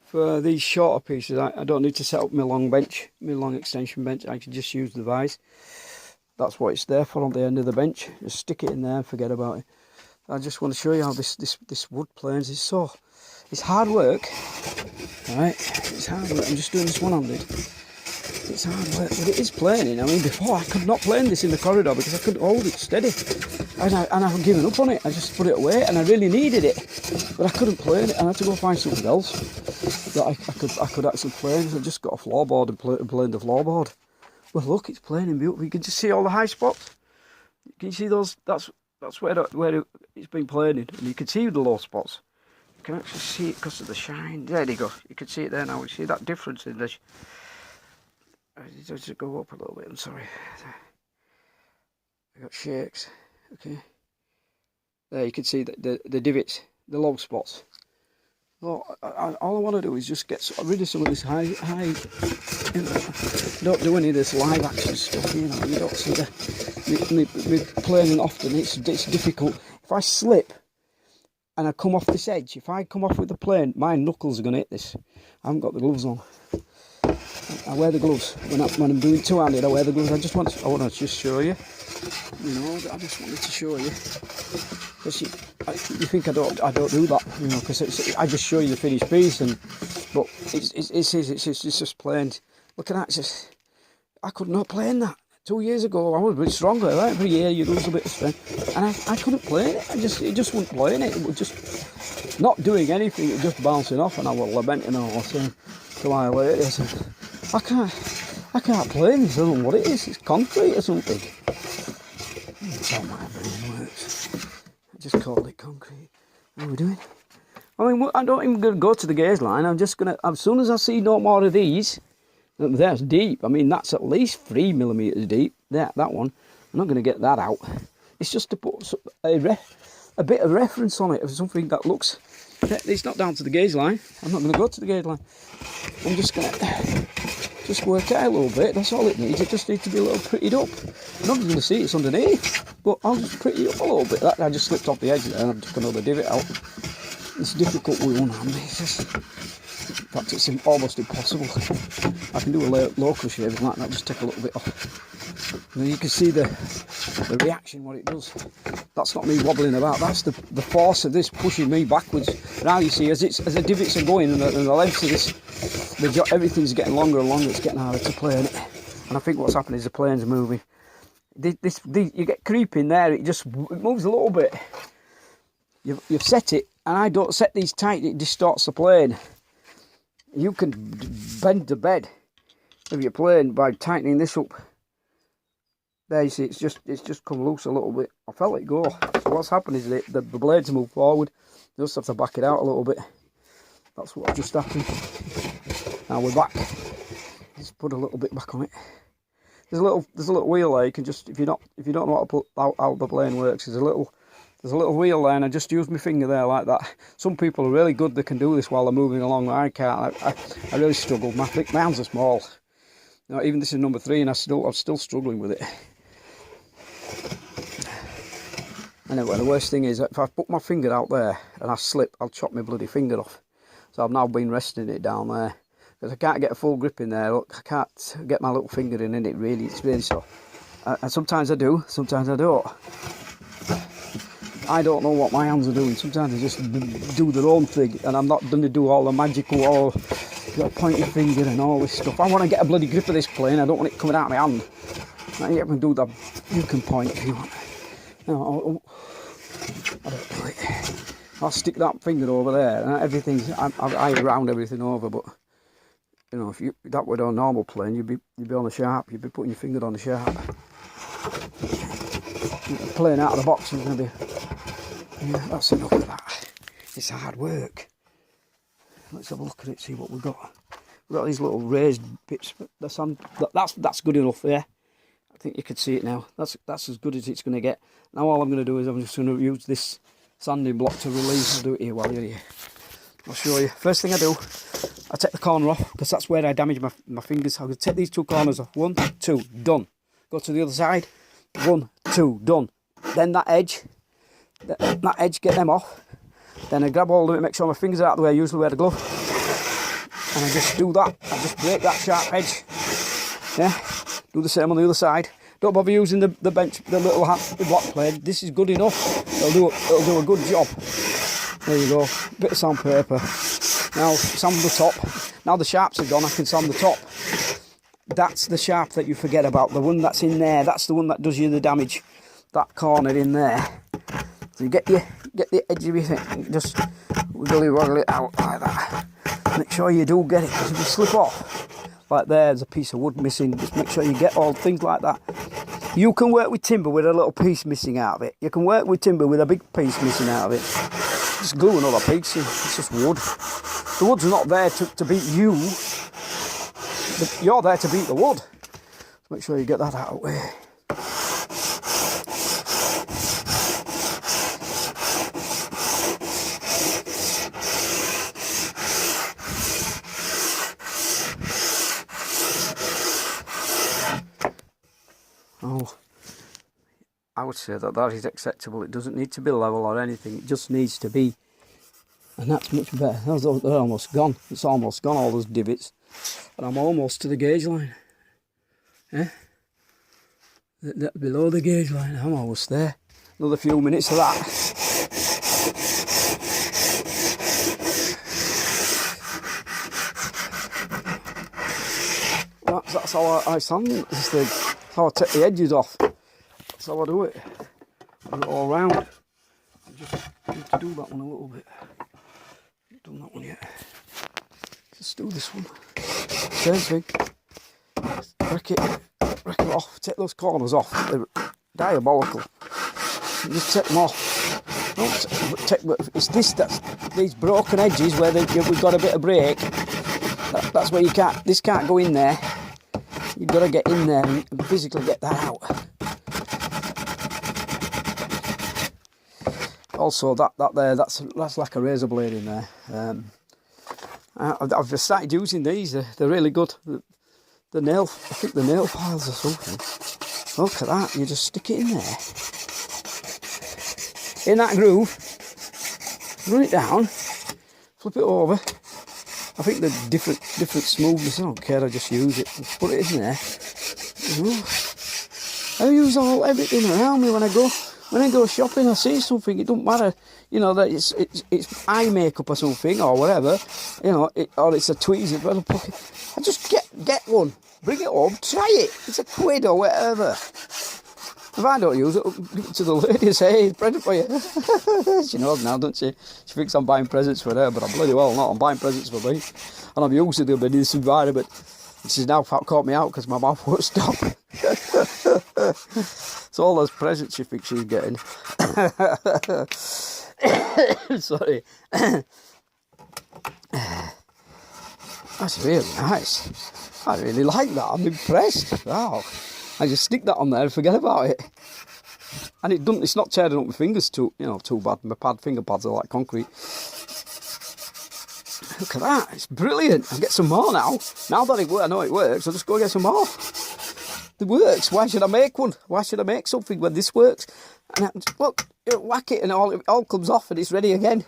For these shorter pieces, I don't need to set up my long bench, my long extension bench. I can just use the vise. That's what it's there for on the end of the bench. Just stick it in there and forget about it. I just want to show you how this wood planes is so... It's hard work, right? It's hard work. I'm just doing this one-handed. It's hard work, but it is planing. I mean, before I could not plane this in the corridor because I couldn't hold it steady. And I've given up on it. I just put it away and I really needed it. But I couldn't plane it. I had to go find something else that I could actually plane. I just got a floorboard and planed the floorboard. Well, look, it's planing beautiful. You can just see all the high spots. Can you see those? That's where it's been planing. And you can see the low spots. You can actually see it because of the shine. There you go. You can see it there now. You see that difference in the... Does it go up a little bit? I'm sorry. I got shakes. Okay. There you can see the divots, the low spots. Well, all I want to do is just get rid of some of this high. You know, don't do any of this live action stuff. You know, you don't see me planing often. It's difficult. If I slip and I come off this edge, if I come off with the plane, my knuckles are going to hit this. I haven't got the gloves on. I wear the gloves when I'm doing two-handed. I wear the gloves. I want to just show you. You know, I just wanted to show you. Because you think I don't do that, you know, because I just show you the finished piece, but it's just plain. Look at that. It's just, I could not plane that 2 years ago. I was a bit stronger. Right? Every year you lose a bit of strength, and I couldn't plane it. It just wouldn't plane it. It was just not doing anything. It was just bouncing off, and I was lamenting all saying to my lady, I said, I can't plane this. I don't know what it is. It's concrete or something. That's how my brain works. I just called it concrete. How are we doing? I mean, I don't even go to the gauge line. I'm just going to, as soon as I see no more of these, that's deep. I mean, that's at least 3 millimeters deep. That one. I'm not going to get that out. It's just to put a bit of reference on it of something that looks... It's not down to the gauge line. I'm not going to go to the gauge line. I'm just going to just work it out a little bit. That's all it needs. It just needs to be a little prettied up. Nobody's going to see it's underneath, but I'll just pretty it up a little bit. That I just slipped off the edge there and I've took another divot out. It's difficult with one hand. It's just, in fact, it's almost impossible. I can do a local shaving like that, just take a little bit off. And then you can see the reaction, what it does. That's not me wobbling about, that's the force of this pushing me backwards. Now you see, as the divots are going and the length of this, everything's getting longer and longer, it's getting harder to plane it. And I think what's happening is the plane's moving. You get creep in there, it moves a little bit. You've set it, and I don't set these tight, it distorts the plane. You can bend the bed of your plane by tightening this up. There you see, it's just come loose a little bit. I felt it go. So what's happened is the blades move forward. You just have to back it out a little bit. That's what just happened. Now we're back. Just put a little bit back on it. There's a little wheel there. You can just, if you don't know how the plane works, there's a little wheel there, and I just use my finger there like that. Some people are really good. They can do this while they're moving along. I can't. I really struggle. My hands are small. Now, even this is number 3, and I'm still struggling with it. Anyway, the worst thing is if I put my finger out there and I slip, I'll chop my bloody finger off. So I've now been resting it down there because I can't get a full grip in there. Look, I can't get my little finger in it. It's really soft. And sometimes I do, sometimes I don't. I don't know what my hands are doing. Sometimes they just do their own thing, and I'm not going to do all the magical, all the pointy finger and all this stuff. I want to get a bloody grip of this plane. I don't want it coming out of my hand. Now you can do that. You can point if you want. No, I don't do it. I'll stick that finger over there, and everything's. I round everything over, but you know, if that were on a normal plane, you'd be on the sharp. You'd be putting your finger on the sharp. Playing out of the box is going to be. Yeah, that's enough of that. It's hard work. Let's have a look at it. See what we've got. We've got these little raised bits. That's good enough there. I think you can see it now. That's as good as it's going to get. Now all I'm going to do is I'm just going to use this sanding block to release. I'll do it here while you're here. I'll show you. First thing I do, I take the corner off because that's where I damage my fingers. I'm going to take these 2 corners off. 1, 2, done. Go to the other side. 1, 2, done. Then that edge, get them off. Then I grab all of it, make sure my fingers are out of the way. I usually wear the glove. and I just do that. I just break that sharp edge. Yeah, do the same on the other side. Don't bother using the bench, the little block blade. This is good enough. It'll do a good job. There you go. Bit of sandpaper. Now sand the top. Now the sharps are gone, I can sand the top. That's the sharp that you forget about. The one that's in there. That's the one that does you the damage. That corner in there. So you get the edge of your thing. Just wiggle it out like that. Make sure you do get it, because if you slip off, like there's a piece of wood missing, just make sure you get all things like that. You can work with timber with a little piece missing out of it. You can work with timber with a big piece missing out of it. Just glue another piece in. It's just wood. The wood's not there to beat you. You're there to beat the wood. So make sure you get that out of the way. Oh, I would say that is acceptable. It doesn't need to be level or anything. It just needs to be, and that's much better. They're almost gone. It's almost gone, all those divots, and I'm almost to the gauge line. Yeah, below the gauge line. I'm almost there. Another few minutes of that. That's how I sand this thing. That's how I take the edges off. That's how I do it. I do it all round. I just need to do that one a little bit. Not done that one yet. Just do this one. Same thing. Wreck it off. Take those corners off. They're diabolical. Just take them off. It's these broken edges where we've got a bit of break. That's where you can't. This can't go in there. You've got to get in there and physically get that out. Also, that there, that's like a razor blade in there. I've just started using these. They're really good. I think the nail files or something. Look at that. You just stick it in there. In that groove. Run it down. Flip it over. I think the different smoothness, I don't care, I just use it. Put it in there. I use everything around me when I go shopping. I see something, it don't matter, you know, that it's eye makeup or something or whatever, you know, or it's a tweezer. I just get one, bring it home, try it. It's £1 or whatever. If I don't use it, I'll give it to the lady, say, hey, present for you. She knows now, doesn't she? She thinks I'm buying presents for her, but I'm bloody well not. I'm buying presents for me. And I'm used to them in this environment. And she's now caught me out because my mouth won't stop. So all those presents she thinks she's getting. Sorry. That's really nice. I really like that. I'm impressed. Wow. I just stick that on there and forget about it. And it's not tearing up my fingers too bad. My finger pads are like concrete. Look at that, it's brilliant. I'll get some more now. Now that I know it works, I'll just go get some more. It works, why should I make one? Why should I make something when this works? And look, you whack it and it all comes off and it's ready again.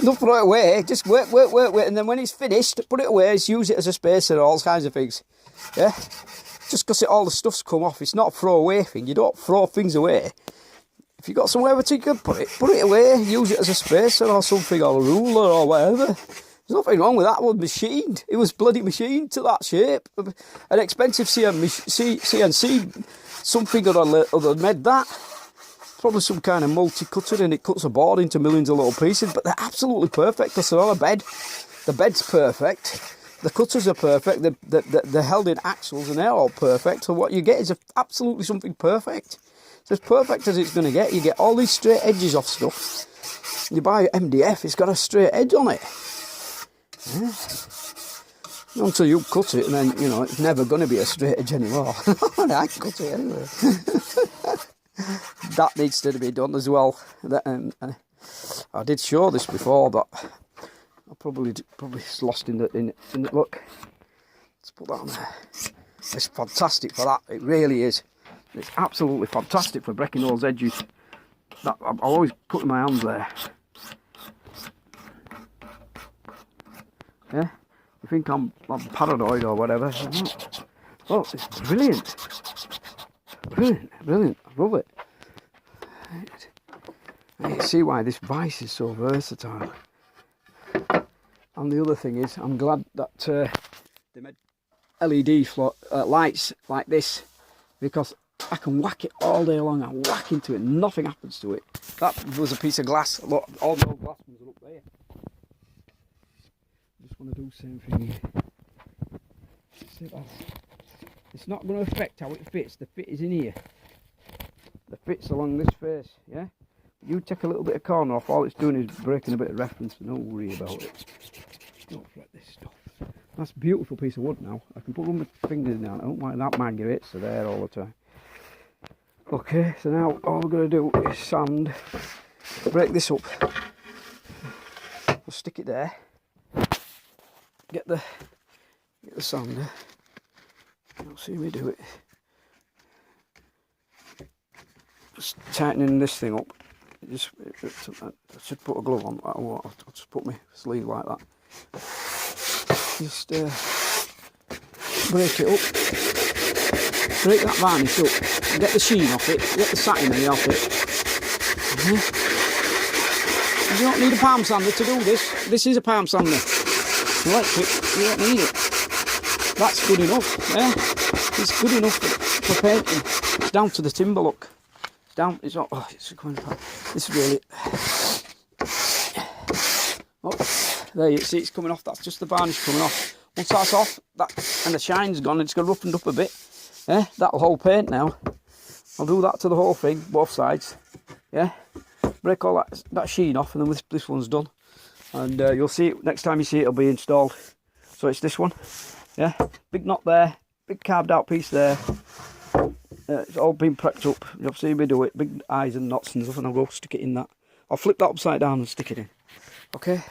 Don't throw it away, just work, and then when it's finished, put it away, just use it as a spacer, all kinds of things. Yeah? Just because all the stuff's come off, it's not a throwaway thing. You don't throw things away. If you've got somewhere where you can put it away, use it as a spacer or something, or a ruler or whatever. There's nothing wrong with that one, machined. It was bloody machined to that shape. An expensive CNC, something or other made that. Probably some kind of multi-cutter, and it cuts a board into millions of little pieces, but they're absolutely perfect because they're on a bed. The bed's perfect. The cutters are perfect, they're held in axles and they're all perfect, so what you get is absolutely something perfect. It's as perfect as it's going to get. You get all these straight edges off stuff. You buy MDF, it's got a straight edge on it. Yeah. Until you cut it, and then, you know, it's never going to be a straight edge anymore. I cut it anyway. That needs to be done as well. I did show this before, but I probably lost in the look. Let's put that on there. It's fantastic for that. It really is. It's absolutely fantastic for breaking those edges. I'm always putting my hands there. Yeah. You think I'm paranoid or whatever. I'm not. Oh, it's brilliant. Brilliant, brilliant. I love it. And you see why this vice is so versatile. And the other thing is, I'm glad that they made LED lights like this, because I can whack it all day long. I whack into it, nothing happens to it. That was a piece of glass. Look, all the old glass ones are up there. Just want to do the same thing here. See that? It's not going to affect how it fits. The fit is in here. The fit's along this face, yeah? You take a little bit of corner off, all it's doing is breaking a bit of reference. Don't worry about it. Don't fret this stuff. That's a beautiful piece of wood now. I can put my fingers down. I don't like that maggots are there all the time. Okay, so now all we're going to do is sand, break this up. We'll stick it there. Get the sander. You'll see me do it. Just tightening this thing up. I should put a glove on. I'll just put my sleeve like that. Just break it up. Break that varnish up. Get the sheen off it. Get the satin off it. You don't need a palm sander to do this. This is a palm sander. Electric. You don't need it. That's good enough. Yeah, it's good enough for painting. It's down to the timber. Look. Down, it's not, oh, it's coming apart. This is really, oh, there you see it's coming off. That's just the varnish coming off. Once that's off, and the shine's gone, it's got roughened up a bit. Yeah, that'll hold paint now. I'll do that to the whole thing, both sides. Yeah, break all that sheen off, and then this one's done. And you'll see it next time you see it, it'll be installed. So it's this one. Yeah, big knot there, big carved out piece there. It's all been prepped up. You'll see me do it. Big eyes and knots and stuff, and I'll go stick it in that. I'll flip that upside down and stick it in. Okay.